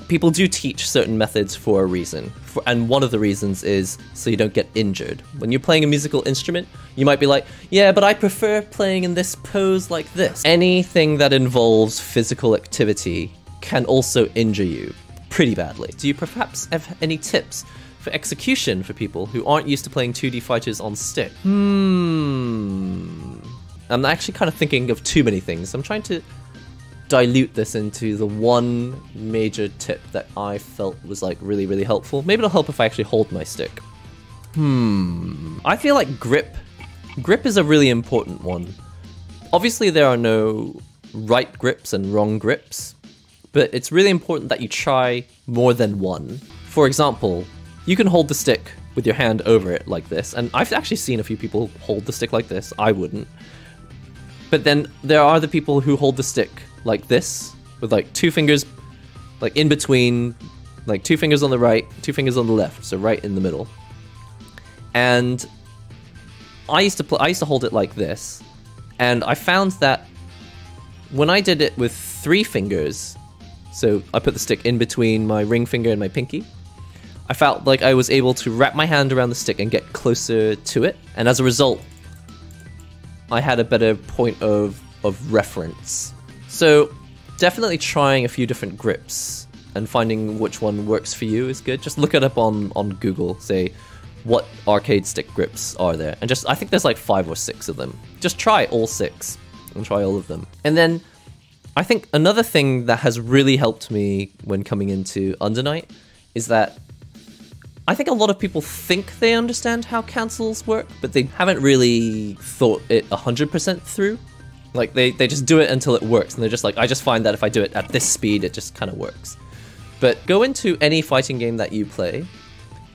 People do teach certain methods for a reason, and one of the reasons is so you don't get injured. When you're playing a musical instrument, you might be like, yeah, but I prefer playing in this pose like this. Anything that involves physical activity can also injure you pretty badly. Do you perhaps have any tips for execution for people who aren't used to playing 2D fighters on stick? I'm actually kind of thinking of too many things. I'm trying to dilute this into the one major tip that I felt was like really helpful. Maybe it'll help if I actually hold my stick. I feel like grip is a really important one. Obviously there are no right grips and wrong grips, but it's really important that you try more than one. For example, you can hold the stick with your hand over it like this, and I've actually seen a few people hold the stick like this. I wouldn't. But then there are the people who hold the stick like this, with like two fingers like in between, like two fingers on the right, two fingers on the left, so right in the middle. And I used to hold it like this, and I found that when I did it with 3 fingers, so I put the stick in between my ring finger and my pinky, I felt like I was able to wrap my hand around the stick and get closer to it, and as a result, I had a better point of reference. So definitely trying a few different grips and finding which one works for you is good. Just look it up on Google, say what arcade stick grips are there, and I think there's like 5 or 6 of them. Just try all 6 and try all of them. And then I think another thing that has really helped me when coming into Under Night is that I think a lot of people think they understand how cancels work, but they haven't really thought it 100% through. Like, they just do it until it works, and they're just like, I just find that if I do it at this speed, it just kind of works. But go into any fighting game that you play,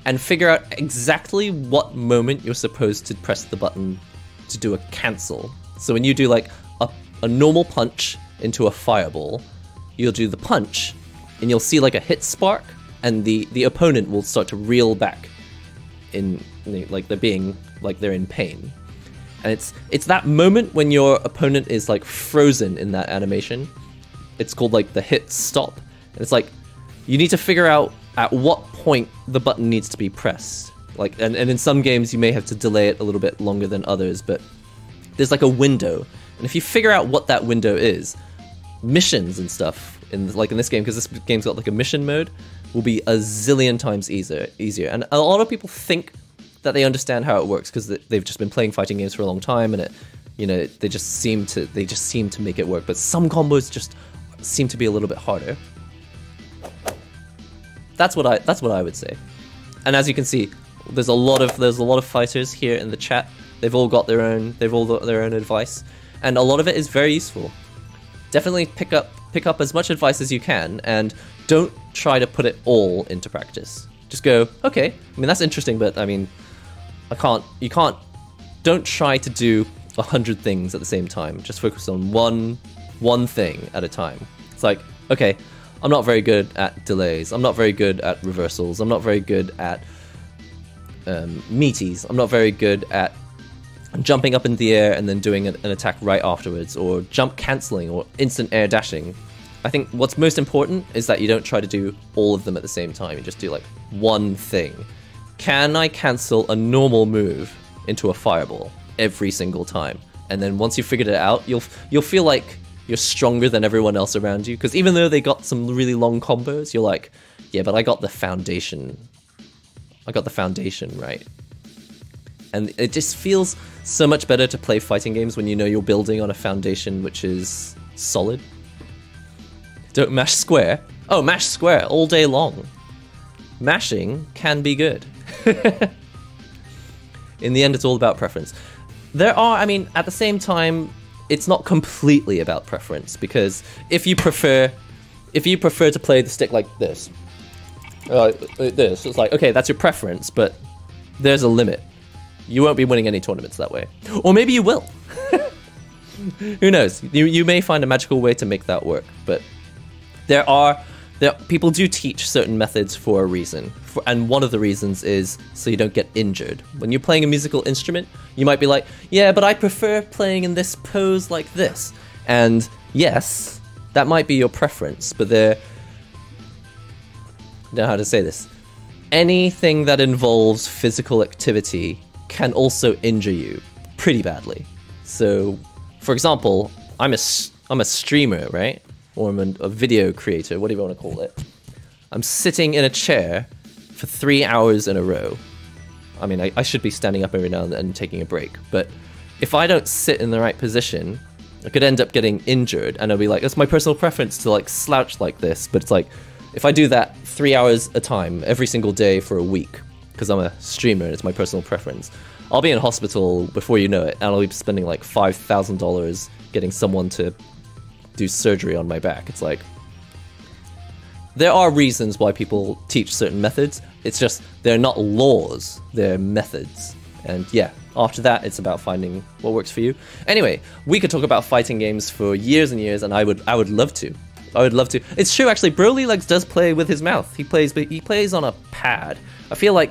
and figure out exactly what moment you're supposed to press the button to do a cancel. So when you do like a normal punch into a fireball, you'll do the punch, and you'll see like a hit spark, and the opponent will start to reel back in, like they're in pain. And it's that moment when your opponent is like frozen in that animation. It's called like the hit stop. And it's like, you need to figure out at what point the button needs to be pressed. Like, and in some games you may have to delay it a little bit longer than others, but there's like a window. And if you figure out what that window is, missions and stuff, in this game, because this game's got like a mission mode, will be a zillion times easier. And a lot of people think that they understand how it works because they've just been playing fighting games for a long time, and they just seem to make it work. But some combos just seem to be a little bit harder. That's what I would say. And as you can see, there's a lot of fighters here in the chat. They've all got their own advice, and a lot of it is very useful. Definitely pick up as much advice as you can, and don't try to put it all into practice. Just go, okay, I mean, that's interesting, but I mean, don't try to do 100 things at the same time. Just focus on one thing at a time. It's like, okay, I'm not very good at delays, I'm not very good at reversals, I'm not very good at meaties, I'm not very good at jumping up in the air and then doing an attack right afterwards, or jump cancelling, or instant air dashing. I think what's most important is that you don't try to do all of them at the same time. You just do like one thing. Can I cancel a normal move into a fireball every single time? And then once you've figured it out, you'll feel like you're stronger than everyone else around you, because even though they got some really long combos, you're like, yeah, but I got the foundation right. And it just feels so much better to play fighting games when you know you're building on a foundation which is solid. Don't mash square. Oh, mash square all day long. Mashing can be good. In the end, it's all about preference. I mean, at the same time, it's not completely about preference, because if you prefer to play the stick like this, it's like, okay, that's your preference, but there's a limit. You won't be winning any tournaments that way. Or maybe you will. Who knows? You may find a magical way to make that work, but people do teach certain methods for a reason, and one of the reasons is so you don't get injured. When you're playing a musical instrument, you might be like, yeah, but I prefer playing in this pose like this. And yes, that might be your preference, but know how to say this. Anything that involves physical activity can also injure you pretty badly. So, for example, I'm a streamer, right? Or I'm a video creator, whatever you want to call it. I'm sitting in a chair for 3 hours in a row. I mean, I should be standing up every now and then and taking a break, but if I don't sit in the right position, I could end up getting injured, and I'll be like, that's my personal preference to like slouch like this, but it's like, if I do that 3 hours a time, every single day for a week, because I'm a streamer and it's my personal preference, I'll be in hospital before you know it, and I'll be spending like $5,000 getting someone to do surgery on my back. It's like, there are reasons why people teach certain methods, it's just, they're not laws, they're methods. And yeah, after that, it's about finding what works for you. Anyway, we could talk about fighting games for years and years, and I would love to. I would love to. It's true, actually, Broly Legs does play with his mouth. He plays on a pad. I feel like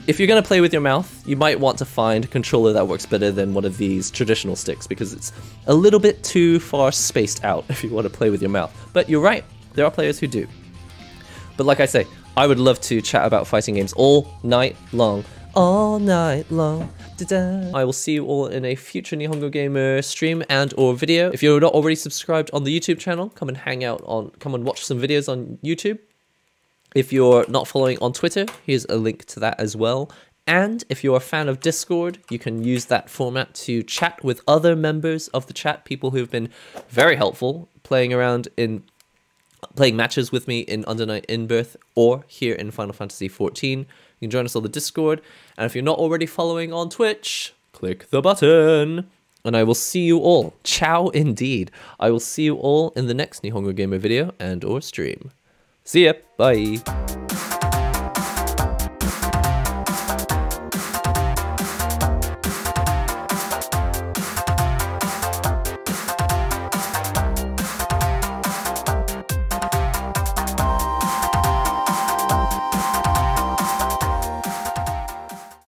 if you're going to play with your mouth, you might want to find a controller that works better than one of these traditional sticks, because it's a little bit too far spaced out if you want to play with your mouth. But you're right, there are players who do. But like I say, I would love to chat about fighting games all night long. All night long. Da-da. I will see you all in a future NihongoGamer stream and or video. If you're not already subscribed on the YouTube channel, come and come and watch some videos on YouTube. If you're not following on Twitter, here's a link to that as well. And if you're a fan of Discord, you can use that format to chat with other members of the chat, people who've been very helpful playing matches with me in Under Night In-Birth or here in Final Fantasy XIV. You can join us on the Discord, and if you're not already following on Twitch, click the button, and I will see you all. Ciao indeed. I will see you all in the next NihongoGamer video and or stream. See ya. Bye.